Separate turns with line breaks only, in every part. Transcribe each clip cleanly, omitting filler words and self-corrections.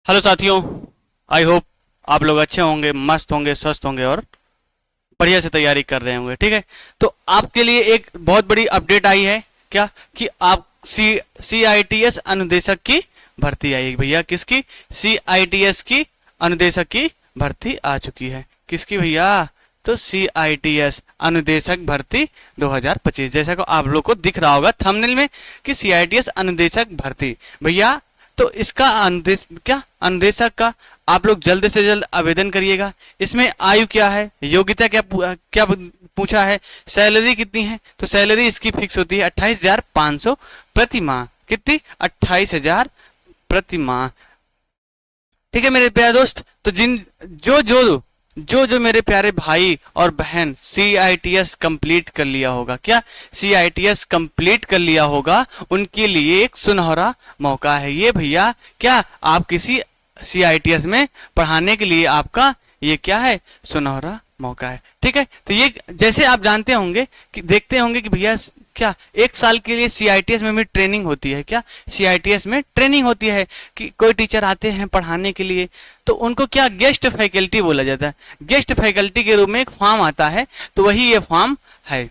Hello साथियों। I hope आप लोग अच्छे होंगे, मस्त होंगे, स्वस्थ होंगे और बढ़िया से तैयारी कर रहे होंगे। ठीक है, तो आपके लिए एक बहुत बड़ी अपडेट आई है। क्या कि आप सी आई टी एस अनुदेशक की भर्ती आई है भैया। किसकी? सी आई टी एस की अनुदेशक की भर्ती आ चुकी है। किसकी भैया? तो सी आई टी एस अनुदेशक भर्ती 2025, जैसा को आप लोग को दिख रहा होगा थंबनेल में कि सी आई टी एस अनुदेशक भर्ती भैया। तो इसका अनुदेशक का आप लोग जल्द से जल्द आवेदन करिएगा। इसमें आयु क्या है, योग्यता क्या पूछा है, सैलरी कितनी है? तो सैलरी इसकी फिक्स होती है 28,500 प्रति माह। कितनी? 28,000 प्रति माह। ठीक है मेरे प्यारे दोस्त, तो जो मेरे प्यारे भाई और बहन सी आई टी एस कंप्लीट कर लिया होगा, क्या सी आई टी एस कंप्लीट कर लिया होगा, उनके लिए एक सुनहरा मौका है ये भैया। क्या आप किसी सी आई टी एस में पढ़ाने के लिए आपका ये क्या है? सुनहरा मौका है। ठीक है, तो ये जैसे आप जानते होंगे कि देखते होंगे कि भैया क्या एक साल के लिए सीआईटीएस में भी ट्रेनिंग होती है। क्या सीआईटीएस में ट्रेनिंग होती है कि कोई टीचर आते हैं पढ़ाने के लिए, तो उनको क्या गेस्ट फैकल्टी बोला जाता है। गेस्ट फैकल्टी के रूप में एक फॉर्म आता है, तो वही ये फॉर्म है।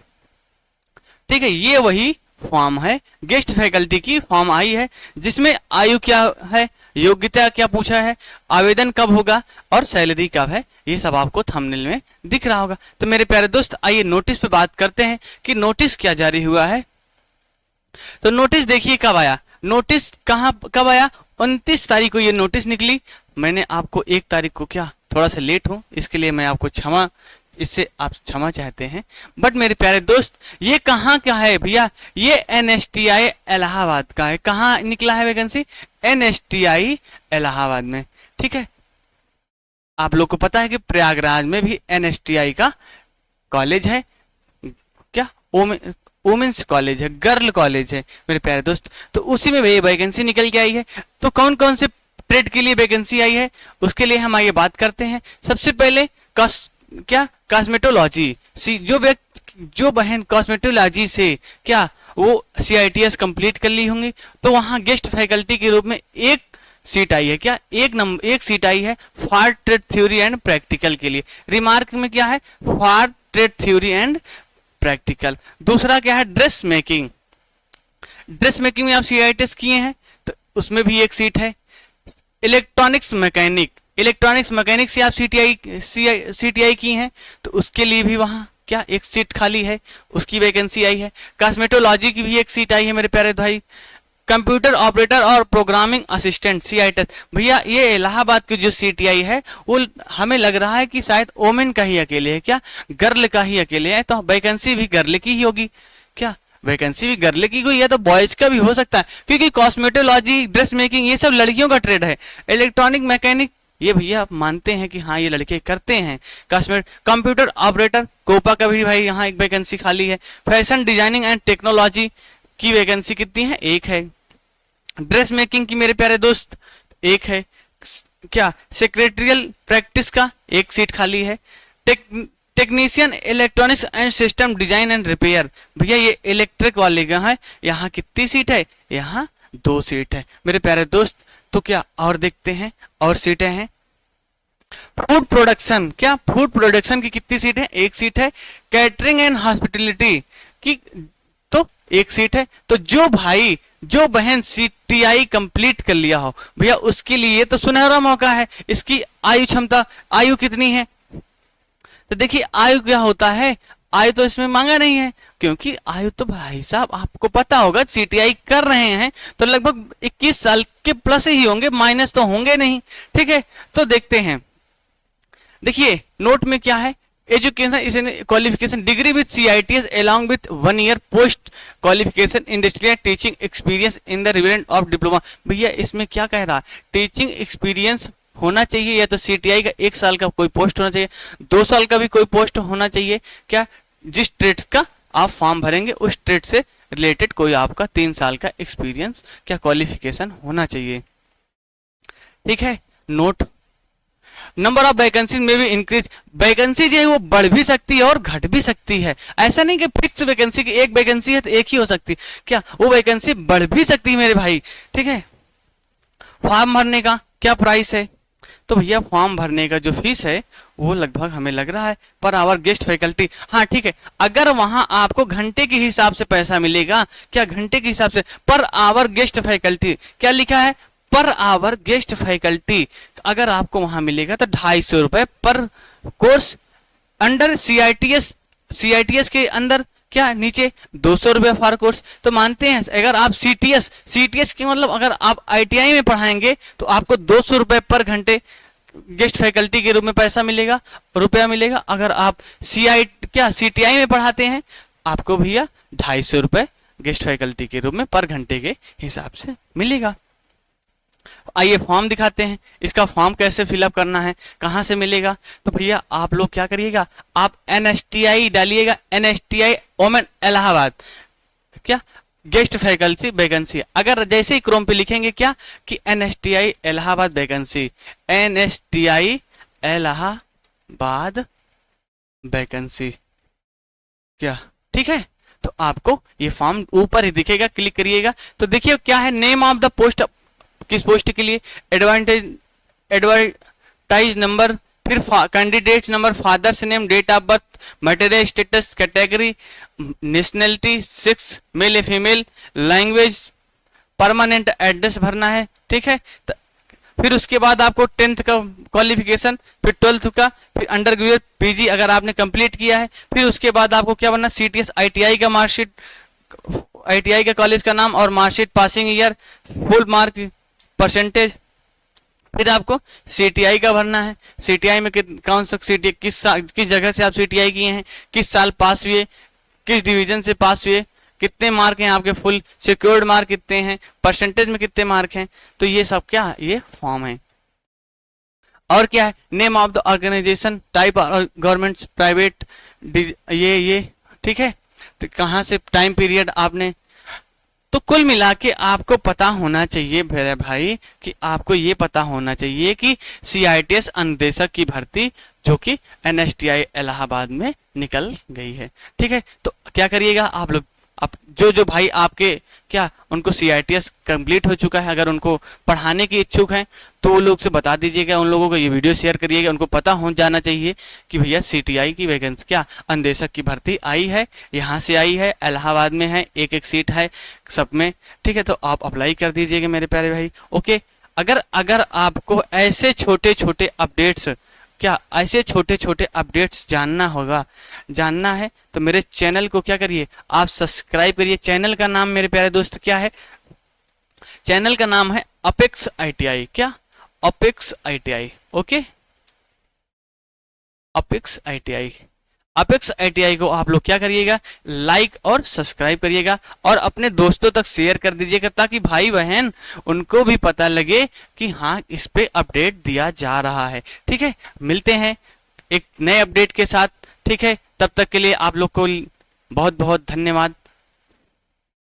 ठीक है, ये वही फॉर्म है, गेस्ट फैकल्टी की फॉर्म आई है, जिसमें आयु क्या है, योग्यता क्या पूछा है, आवेदन कब होगा और सैलरी कब है, ये सब आपको थंबनेल में दिख रहा होगा। तो मेरे प्यारे दोस्त आइए नोटिस पे बात करते हैं कि नोटिस क्या जारी हुआ है। तो नोटिस देखिए कब आया, नोटिस कब आया? 29 तारीख को ये नोटिस निकली। मैंने आपको 1 तारीख को क्या थोड़ा सा लेट हूं, इसके लिए मैं आपको इससे आप क्षमा चाहते हैं। बट मेरे प्यारे दोस्त ये कहाँ का है भैया? ये एनएसटीआई इलाहाबाद का है। कहाँ निकला है वैकेंसी? एनएसटीआई इलाहाबाद में। ठीक है, आप लोग को पता है कि प्रयागराज में भी एनएसटीआई का कॉलेज है। क्या वुमेन्स कॉलेज है, गर्ल कॉलेज है मेरे प्यारे दोस्त। तो उसी में ये वैकेंसी निकल के आई है। तो कौन कौन से ट्रेड के लिए वैकेंसी आई है उसके लिए हम आइए बात करते हैं। सबसे पहले कॉस्मेटोलॉजी, जो बहन कॉस्मेटोलॉजी से क्या वो सीआईटीएस कंप्लीट कर ली होंगी, तो वहां गेस्ट फैकल्टी के रूप में एक सीट आई है। क्या एक सीट आई है for trade theory and practical के लिए। रिमार्क में क्या है? For trade theory and practical. दूसरा क्या है? ड्रेस मेकिंग में आप सीआईटीएस किए हैं तो उसमें भी एक सीट है। इलेक्ट्रॉनिक्स मैकेनिक से आप सीटीआई की हैं तो उसके लिए भी वहां क्या एक सीट खाली है, उसकी वैकेंसी आई है। कॉस्मेटोलॉजी की भी एक सीट आई है मेरे प्यारे भाई। कंप्यूटर ऑपरेटर और प्रोग्रामिंग असिस्टेंट सीआईटीएस भैया, ये इलाहाबाद की जो सीटीआई है वो हमें लग रहा है कि शायद ओमेन का ही अकेले है। क्या गर्ल का ही अकेले है? तो वैकेंसी भी गर्ल की ही होगी। क्या वैकेंसी भी गर्ल की हुई है? तो बॉयज का भी हो सकता है, क्योंकि कॉस्मेटोलॉजी, ड्रेस मेकिंग ये सब लड़कियों का ट्रेड है। इलेक्ट्रॉनिक मैकेनिक ये भैया आप मानते हैं कि हाँ ये लड़के करते हैं। कंप्यूटर ऑपरेटर कोपा का भी भाई यहाँ एक वैकेंसी खाली है। फैशन डिजाइनिंग एंड टेक्नोलॉजी की वैकेंसी कितनी है? एक है। ड्रेस मेकिंग की मेरे प्यारे दोस्त एक है। क्या सेक्रेटरियल प्रैक्टिस का एक सीट खाली है। Technician electronics and system design and repair भैया ये इलेक्ट्रिक वाले का है। यहाँ कितनी सीट है? यहाँ 2 सीट है मेरे प्यारे दोस्त। तो क्या और देखते हैं और सीटें हैं। फूड प्रोडक्शन, क्या फूड प्रोडक्शन की कितनी सीट है? एक सीट है। कैटरिंग एंड हॉस्पिटलिटी की तो एक सीट है। तो जो बहन सीटीआई कंप्लीट कर लिया हो भैया उसके लिए तो सुनहरा मौका है। इसकी आयु कितनी है? तो देखिए आयु क्या होता है, आयु तो इसमें मांगा नहीं है, क्योंकि आयु तो भाई साहब आपको पता होगा सीटीआई कर रहे हैं तो लगभग 21 साल के प्लस ही होंगे, माइनस तो होंगे नहीं। ठीक है, तो देखते हैं। देखिए नोट में क्या है, education is an qualification degree with CITS along with 1 year post qualification industrial teaching experience in the relevant of diploma. भैया इसमें क्या कह रहा है? टीचिंग एक्सपीरियंस होना चाहिए, या तो सीटीआई का 1 साल का कोई पोस्ट होना चाहिए, 2 साल का भी कोई पोस्ट होना चाहिए। क्या जिस ट्रेड का आप फॉर्म भरेंगे उस ट्रेड से रिलेटेड कोई आपका 3 साल का एक्सपीरियंस क्या क्वालिफिकेशन होना चाहिए। ठीक है, नोट नंबर ऑफ वैकेंसी में भी इंक्रीज, वैकेंसी जो है वो बढ़ भी सकती है और घट भी सकती है। ऐसा नहीं कि फिक्स वैकेंसी की एक वैकेंसी है तो एक ही हो सकती, क्या वो वैकेंसी बढ़ भी सकती है मेरे भाई। ठीक है, फॉर्म भरने का क्या प्राइस है। तो भैया फॉर्म भरने का जो फीस है वो लगभग हमें लग रहा है पर आवर गेस्ट फैकल्टी। हाँ ठीक है, अगर वहां आपको घंटे के हिसाब से पैसा मिलेगा, क्या घंटे के हिसाब से, पर आवर गेस्ट फैकल्टी क्या लिखा है, पर आवर गेस्ट फैकल्टी अगर आपको वहां मिलेगा तो 250 रुपए पर कोर्स अंडर सीआईटीएस के अंदर क्या नीचे 200 रुपये फॉर कोर्स। तो मानते हैं अगर आप सीटीएस के मतलब अगर आप आईटीआई में पढ़ाएंगे तो आपको 200 रुपये पर घंटे गेस्ट फैकल्टी के रूप में पैसा मिलेगा, रुपया मिलेगा। अगर आप सीटीआई में पढ़ाते हैं आपको भैया 250 रुपये गेस्ट फैकल्टी के रूप में पर घंटे के हिसाब से मिलेगा। आइए फॉर्म दिखाते हैं, इसका फॉर्म कैसे फिलअप करना है, कहां से मिलेगा। तो भैया आप लोग क्या करिएगा, आप NSTI डालिएगा, NSTI ओमेन इलाहाबाद क्या गेस्ट फैकल्टी वैकेंसी। अगर जैसे ही क्रोम पे लिखेंगे क्या कि NSTI Allahabad vacancy, NSTI Allahabad vacancy क्या, ठीक है। तो आपको ये फॉर्म ऊपर ही दिखेगा, क्लिक करिएगा तो देखिए क्या है, नेम ऑफ द पोस्ट, किस पोस्ट के लिए, एडवर्टाइज नंबर, फिर candidate number, father's name, date of birth, material status, category, nationality, sex male या फीमेल, लैंग्वेज, परमानेंट एड्रेस भरना है, ठीक है। तो फिर उसके बाद आपको 10th का क्वालिफिकेशन, फिर 12th का, फिर अंडर ग्रेजुएट पीजी अगर आपने कंप्लीट किया है, फिर उसके बाद आपको क्या बनना, सीटीएस आईटीआई का मार्कशीट, आईटीआई का कॉलेज का नाम और marksheet, passing year, full mark percentage. फिर आपको सीटीआई का भरना है, सीटीआई में कौन सा सीटीआई, किस जगह से आप सीटीआई किए हैं, किस साल पास हुए, किस डिवीजन से पास हुए, कितने मार्क हैं आपके, फुल सिक्योर्ड मार्क कितने हैं, परसेंटेज में कितने मार्क हैं। तो ये सब क्या ये फॉर्म है। और क्या है, name of the organisation, type government private, ये ठीक है। तो कहाँ से, टाइम पीरियड आपने, तो कुल मिला के आपको पता होना चाहिए मेरे भाई कि आपको ये पता होना चाहिए कि सीआईटीएस अनुदेशक की भर्ती जो कि NSTI इलाहाबाद में निकल गई है, ठीक है। तो क्या करिएगा आप लोग, आप जो भाई आपके क्या उनको सीआईटीएस कंप्लीट हो चुका है, अगर उनको पढ़ाने की इच्छुक हैं तो वो लोग से बता दीजिएगा, उन लोगों को ये वीडियो शेयर करिएगा, उनको पता हो जाना चाहिए कि भैया सीटीआई की वैकेंसी क्या अनुदेशक की भर्ती आई है, यहाँ से आई है, इलाहाबाद में है, एक सीट है सब में, ठीक है। तो आप अप्लाई कर दीजिएगा मेरे प्यारे भाई, ओके। अगर आपको ऐसे छोटे छोटे अपडेट्स, क्या ऐसे छोटे छोटे अपडेट्स जानना है तो मेरे चैनल को क्या करिए, आप सब्सक्राइब करिए। चैनल का नाम मेरे प्यारे दोस्त क्या है, चैनल का नाम है अपेक्स आईटीआई, क्या apex ITI, okay, apex ITI. Apex ITI को आप लोग क्या करिएगा, लाइक और सब्सक्राइब करिएगा और अपने दोस्तों तक शेयर कर दीजिएगा ताकि भाई बहन उनको भी पता लगे कि हाँ इस पे अपडेट दिया जा रहा है, ठीक है। मिलते हैं एक नए अपडेट के साथ, ठीक है। तब तक के लिए आप लोग को बहुत बहुत धन्यवाद।